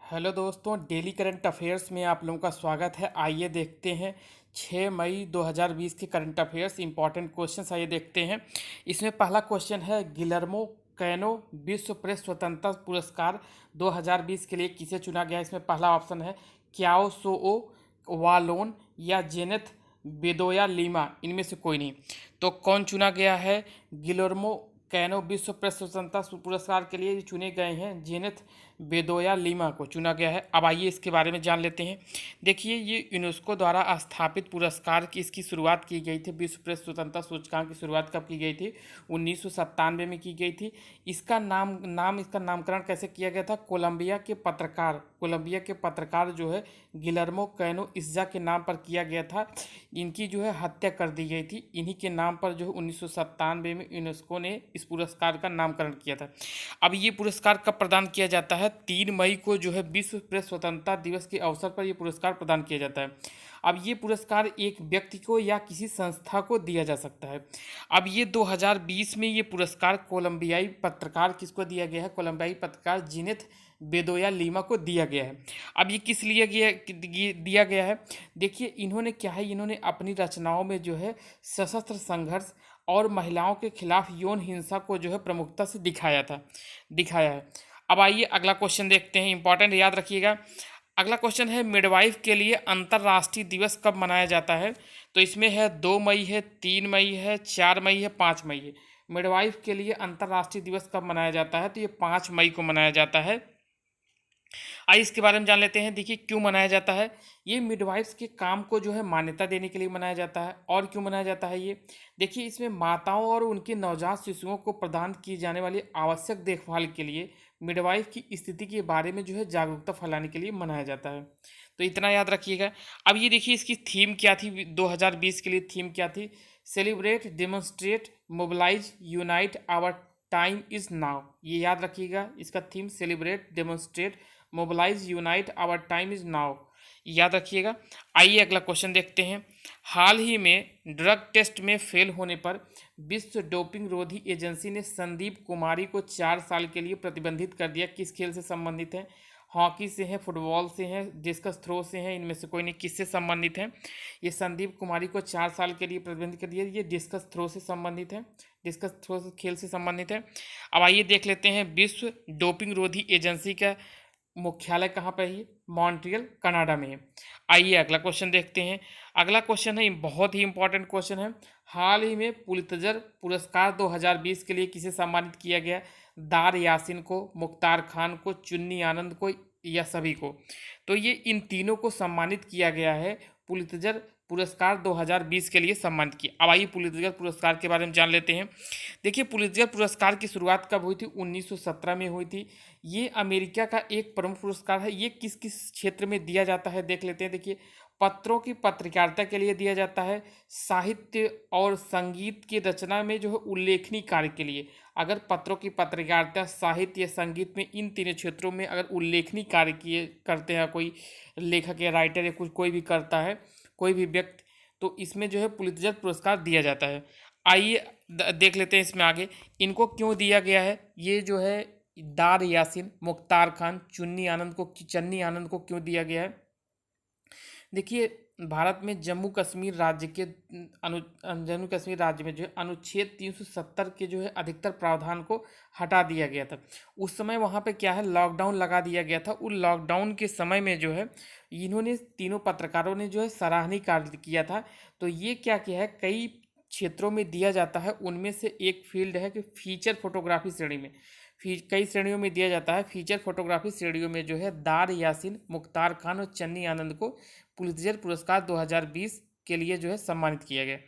Hello दोस्तों, daily current affairs में आप लोगों का स्वागत है। आइए देखते हैं 6 मई 2020 के करंट अफेयर्स इंपॉर्टेंट क्वेश्चंस। आइए देखते हैं। इसमें पहला क्वेश्चन है, गिलर्मो कैनो विश्व प्रेस स्वतंत्रता पुरस्कार 2020 के लिए किसे चुना गया है। इसमें पहला ऑप्शन है क्याओ सोओ वालोन या जेनेथ बेदोया लीमा, इनमें से कोई नहीं। तो कौन चुना गया है? गिलर्मो कैनो विश्व प्रेस स्वतंत्रता पुरस्कार के लिए चुने गए हैं जेनेथ बेदोया लीमा को चुना गया है। अब आइए इसके बारे में जान लेते हैं। देखिए, ये यूनेस्को द्वारा स्थापित पुरस्कार की इसकी शुरुआत की गई थी। विश्व प्रेस स्वतंत्रता सूचकांक की शुरुआत कब की गई थी? 1997 में की गई थी। इसका नामकरण कैसे किया गया था? कोलंबिया के पत्रकार जो है गिलर्मो कैनो इस्जा के नाम पर किया गया था। इनकी जो है हत्या कर दी गई थी। इन्हीं के नाम पर जो है 1997 में यूनेस्को ने इस पुरस्कार का नामकरण किया था। अब ये पुरस्कार कब प्रदान किया जाता है? 3 मई को जो है विश्व प्रेस स्वतंत्रता दिवस के अवसर पर यह पुरस्कार प्रदान किया जाता है। अब ये पुरस्कार एक व्यक्ति को या किसी संस्था को दिया जा सकता है। अब ये 2020 में ये पुरस्कार कोलंबियाई पत्रकार किसको दिया गया है? कोलंबियाई पत्रकार जिनेथ बेदोया लीमा को दिया गया है। अब ये किस लिए दिया गया है? देखिए, इन्होंने क्या है, इन्होंने अपनी रचनाओं में जो है सशस्त्र संघर्ष और महिलाओं के खिलाफ यौन हिंसा को जो है प्रमुखता से दिखाया है। अब आइए अगला क्वेश्चन देखते हैं। इंपॉर्टेंट, याद रखिएगा। अगला क्वेश्चन है, मिडवाइफ के लिए अंतर्राष्ट्रीय दिवस कब मनाया जाता है? तो इसमें है 2 मई है, 3 मई है, 4 मई है, 5 मई है। मिडवाइफ के लिए अंतर्राष्ट्रीय दिवस कब मनाया जाता है? तो ये 5 मई को मनाया जाता है। आइए इसके बारे में जान लेते हैं। देखिए, क्यों मनाया जाता है? ये मिडवाइफ्स के काम को जो है मान्यता देने के लिए मनाया जाता है। और क्यों मनाया जाता है ये? देखिए, इसमें माताओं और उनके नवजात शिशुओं को प्रदान की जाने वाली आवश्यक देखभाल के लिए मिडवाइफ की स्थिति के बारे में जो है जागरूकता फैलाने के लिए मनाया जाता है। तो इतना याद रखिएगा। अब ये देखिए, इसकी थीम क्या थी? 2020 के लिए थीम क्या थी? Celebrate, demonstrate, mobilise, unite, our time is now. ये याद रखिएगा। इसका theme celebrate, demonstrate, mobilise, unite, our time is now, याद रखिएगा। आइए अगला क्वेश्चन देखते हैं। हाल ही में ड्रग टेस्ट में फेल होने पर विश्व डोपिंग रोधी एजेंसी ने संदीप कुमारी को 4 साल के लिए प्रतिबंधित कर दिया। किस खेल से संबंधित है? हॉकी से है, फुटबॉल से है, डिस्कस थ्रो से है, इनमें से कोई नहीं। किससे संबंधित है? ये संदीप कुमारी को 4 साल के लिए प्रतिबंधित कर दिया। ये डिस्कस थ्रो से संबंधित है। डिस्कस थ्रो खेल से संबंधित है। अब आइए देख लेते हैं, विश्व डोपिंग रोधी एजेंसी का मुख्यालय कहाँ पर है? मॉन्ट्रियल, कनाडा में है। आइए अगला क्वेश्चन देखते हैं। अगला क्वेश्चन है, बहुत ही इंपॉर्टेंट क्वेश्चन है। हाल ही में पुलित्जर पुरस्कार 2020 के लिए किसे सम्मानित किया गया? दार यासिन को, मुख्तार खान को, चुन्नी आनंद को, या सभी को? तो ये इन तीनों को सम्मानित किया गया है। पुलित्जर पुरस्कार 2020 के लिए सम्मानित किया। अब आइए पुलित्जर पुरस्कार के बारे में जान लेते हैं। देखिए, पुलित्जर पुरस्कार की शुरुआत कब हुई थी? 1917 में हुई थी। ये अमेरिका का एक प्रमुख पुरस्कार है। ये किस किस क्षेत्र में दिया जाता है देख लेते हैं। देखिए, पत्रों की पत्रकारिता के लिए दिया जाता है। साहित्य और संगीत की रचना में जो है उल्लेखनीय कार्य के लिए। अगर पत्रों की पत्रकारिता, साहित्य या संगीत में, इन तीनों क्षेत्रों में अगर उल्लेखनीय कार्य किए करते हैं कोई लेखक या राइटर या कुछ कोई भी करता है, कोई भी व्यक्ति, तो इसमें जो है पुलित्जर पुरस्कार दिया जाता है। आइए देख लेते हैं इसमें आगे इनको क्यों दिया गया है। ये जो है दार यासिन, मुख्तार खान, चन्नी आनंद को क्यों दिया गया है? देखिए, भारत में जम्मू कश्मीर राज्य में जो है अनुच्छेद 370 के जो है अधिकतर प्रावधान को हटा दिया गया था। उस समय वहाँ पे क्या है, लॉकडाउन लगा दिया गया था। उन लॉकडाउन के समय में जो है इन्होंने, तीनों पत्रकारों ने जो है सराहनीय कार्य किया था। तो ये क्या किया है, कई क्षेत्रों में दिया जाता है। उनमें से एक फील्ड है कि फीचर फोटोग्राफी श्रेणी में, कई श्रेणियों में दिया जाता है। फीचर फोटोग्राफी श्रेणियों में जो है दार यासिन, मुख्तार खान और चन्नी आनंद को पुलित्जर पुरस्कार 2020 के लिए जो है सम्मानित किया गया।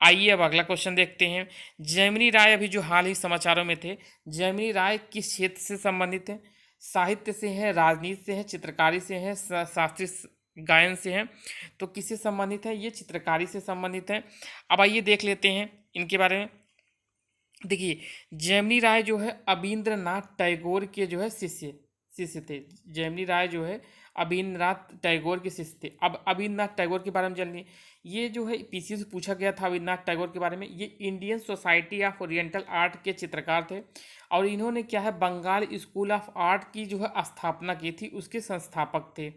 आइए अब अगला क्वेश्चन देखते हैं। जैमिनी राय अभी जो हाल ही समाचारों में थे, जैमिनी राय किस क्षेत्र से संबंधित है? साहित्य से है, राजनीति से है, चित्रकारी से है, शास्त्रीय गायन से है? तो किससे संबंधित है? ये चित्रकारी से संबंधित है। अब आइए देख लेते हैं इनके बारे में। देखिए, जैमिनी राय जो है अबींद्रनाथ टैगोर के जो है शिष्य शिष्य थे। जेमिनी राय जो है अबीन्द्रनाथ टैगोर के शिष्य थे। अब अबीन्द्रनाथ टैगोर के बारे में जानिए। ये जो है पीसी से पूछा गया था अबीन्द्रनाथ टैगोर के बारे में। ये Indian society of oriental art के चित्रकार थे और इन्होंने क्या है बंगाल स्कूल ऑफ आर्ट की जो है स्थापना की थी, उसके संस्थापक थे।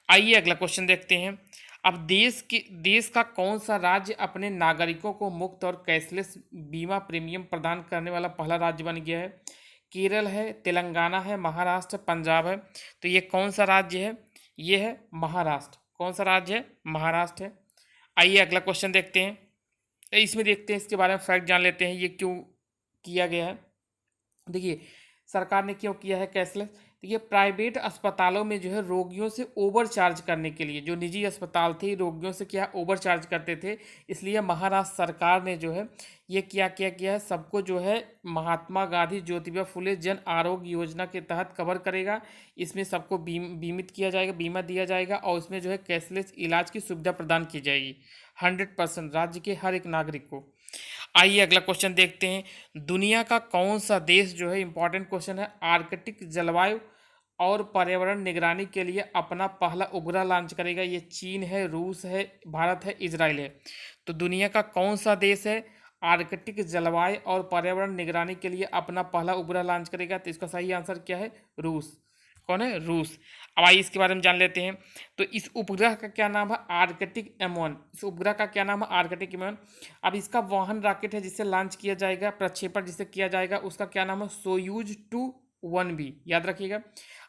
आइए अगला क्वेश्चन देखते हैं। अब देश का कौन सा राज्य अपने नागरिकों को मुफ्त और कैशलेस बीमा प्रीमियम प्रदान करने वाला पहला राज्य बन गया है? केरल है, तेलंगाना है, महाराष्ट्र, पंजाब है। तो ये कौन सा राज्य है? ये है महाराष्ट्र। कौन सा राज्य है? महाराष्ट्र है। आइए अगला क्वेश्चन देखते हैं। इसमें देखते हैं, इसके बारे में फैक्ट जान लेते हैं, ये क्यों किया गया है। देखिए सरकार ने क्यों किया है कैशलेस। देखिए प्राइवेट अस्पतालों में जो है रोगियों से ओवर चार्ज करने के लिए, जो निजी अस्पताल थे रोगियों से क्या ओवर चार्ज करते थे, इसलिए महाराष्ट्र सरकार ने जो है ये किया है सबको जो है महात्मा गांधी ज्योतिबा फुले जन आरोग्य योजना के तहत कवर करेगा। इसमें सबको बीमित किया जाएगा, बीमा दिया जाएगा और इसमें जो है कैशलेस इलाज की सुविधा प्रदान की जाएगी 100% राज्य के हर एक नागरिक को। आइए अगला क्वेश्चन देखते हैं। दुनिया का कौन सा देश जो है इंपॉर्टेंट क्वेश्चन है आर्कटिक जलवायु और पर्यावरण निगरानी के लिए अपना पहला उपग्रह लॉन्च करेगा? ये चीन है, रूस है, भारत है, इजराइल है। तो दुनिया का कौन सा देश है आर्कटिक जलवायु और पर्यावरण निगरानी के लिए अपना पहला उपग्रह लॉन्च करेगा? तो इसका सही आंसर क्या है? रूस। कौन है? रूस। अब आइए इसके बारे में जान लेते हैं। तो इस उपग्रह का क्या नाम है? Arctic M1। इस उपग्रह का क्या नाम है? Arctic M1। अब इसका वाहन रॉकेट है जिससे लॉन्च किया जाएगा, प्रक्षेपण जिसे किया जाएगा, उसका क्या नाम है? Soyuz 2-1B। याद रखिएगा।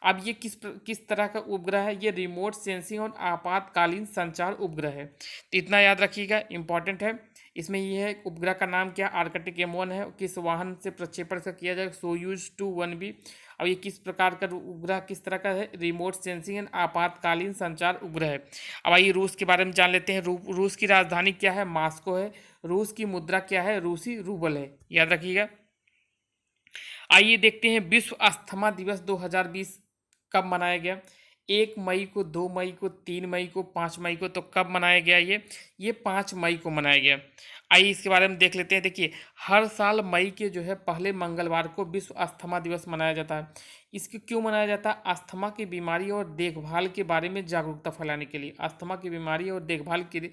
अब ये किस तरह का उपग्रह है? ये रिमोट सेंसिंग और आपातकालीन संचार उपग्रह है। तो इतना याद रखिएगा, इंपॉर्टेंट है। इसमें ये है उपग्रह का नाम क्या? आर्कटिक M1 है। किस वाहन से प्रक्षेपण से किया जाएगा? Soyuz 2-1B। अब ये किस प्रकार का उपग्रह, किस तरह का है? रिमोट सेंसिंग एंड आपातकालीन संचार उपग्रह है। अब आइए रूस के बारे में जान लेते हैं। रूस की राजधानी क्या है? मॉस्को है। रूस की मुद्रा क्या है? रूसी रूबल है। याद रखिएगा। आइए देखते हैं विश्व अस्थमा दिवस 2020 कब मनाया गया? 1 मई को, 2 मई को, 3 मई को, 5 मई को। तो कब मनाया गया ये 5 मई को मनाया गया। आइए इसके बारे में देख लेते हैं। देखिए हर साल मई के जो है पहले मंगलवार को विश्व अस्थमा दिवस मनाया जाता है। इसको क्यों मनाया जाता है? अस्थमा की बीमारी और देखभाल के बारे में जागरूकता फैलाने के लिए। अस्थमा की बीमारी और देखभाल के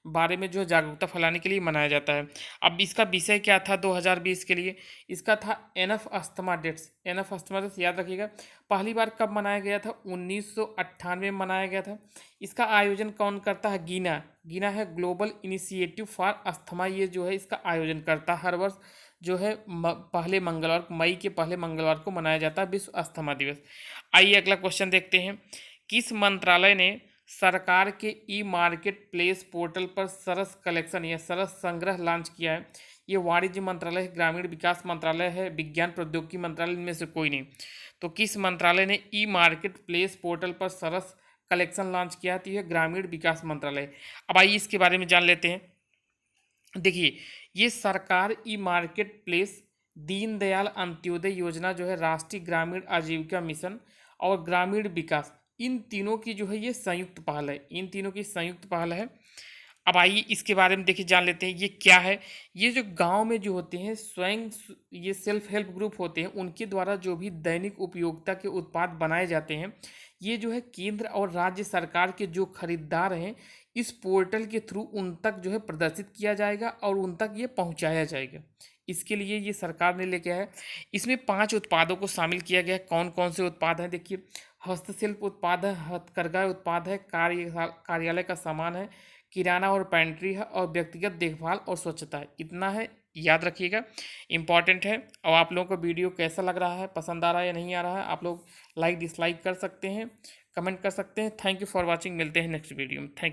बारे में जो जागरूकता फैलाने के लिए मनाया जाता है। अब इसका विषय क्या था 2020 के लिए? इसका था enough asthma deaths. Enough asthma deaths याद रखिएगा। पहली बार कब मनाया गया था? 1998 में मनाया गया था। इसका आयोजन कौन करता है? गीना है ग्लोबल इनिशिएटिव फॉर अस्थमा। ये जो है इसका आयोजन करता है हर वर्ष जो है पहले मंगलवार, मई के पहले मंगलवार को मनाया जाता है विश्व अस्थमा दिवस। आइए अगला क्वेश्चन देखते हैं। किस मंत्रालय ने सरकार के ई मार्केट प्लेस पोर्टल पर सरस कलेक्शन या सरस संग्रह लॉन्च किया है? ये वाणिज्य मंत्रालय है, ग्रामीण विकास मंत्रालय है, विज्ञान प्रौद्योगिकी मंत्रालय, इनमें से कोई नहीं। तो किस मंत्रालय ने ई मार्केट प्लेस पोर्टल पर सरस कलेक्शन लॉन्च किया है? तो यह ग्रामीण विकास मंत्रालय। अब आइए इसके बारे में जान लेते हैं। देखिए ये सरकार ई मार्केट प्लेस, दीनदयाल अंत्योदय योजना जो है, राष्ट्रीय ग्रामीण आजीविका मिशन और ग्रामीण विकास, इन तीनों की जो है ये संयुक्त पहल है। इन तीनों की संयुक्त पहल है। अब आइए इसके बारे में देखिए जान लेते हैं ये क्या है। ये जो गांव में जो होते हैं स्वयं ये सेल्फ हेल्प ग्रुप होते हैं, उनके द्वारा जो भी दैनिक उपयोगिता के उत्पाद बनाए जाते हैं, ये जो है केंद्र और राज्य सरकार के जो खरीदार हैं, इस पोर्टल के थ्रू उन तक जो है प्रदर्शित किया जाएगा और उन तक ये पहुंचाया जाएगा। इसके लिए ये सरकार ने लेके आया है। इसमें 5 उत्पादों को शामिल किया गया है। कौन कौन से उत्पाद हैं? देखिए हस्तशिल्प उत्पाद है, हथकरघा उत्पाद है, कार्यालय का सामान है, किराना और पेंट्री है और व्यक्तिगत देखभाल और स्वच्छता है। इतना है, याद रखिएगा, इंपॉर्टेंट है। और आप लोगों को वीडियो कैसा लग रहा है, पसंद आ रहा है या नहीं आ रहा है, आप लोग लाइक डिसलाइक कर सकते हैं, कमेंट कर सकते हैं। Thank you for watching. मिलते हैं नेक्स्ट वीडियो में। Thank you.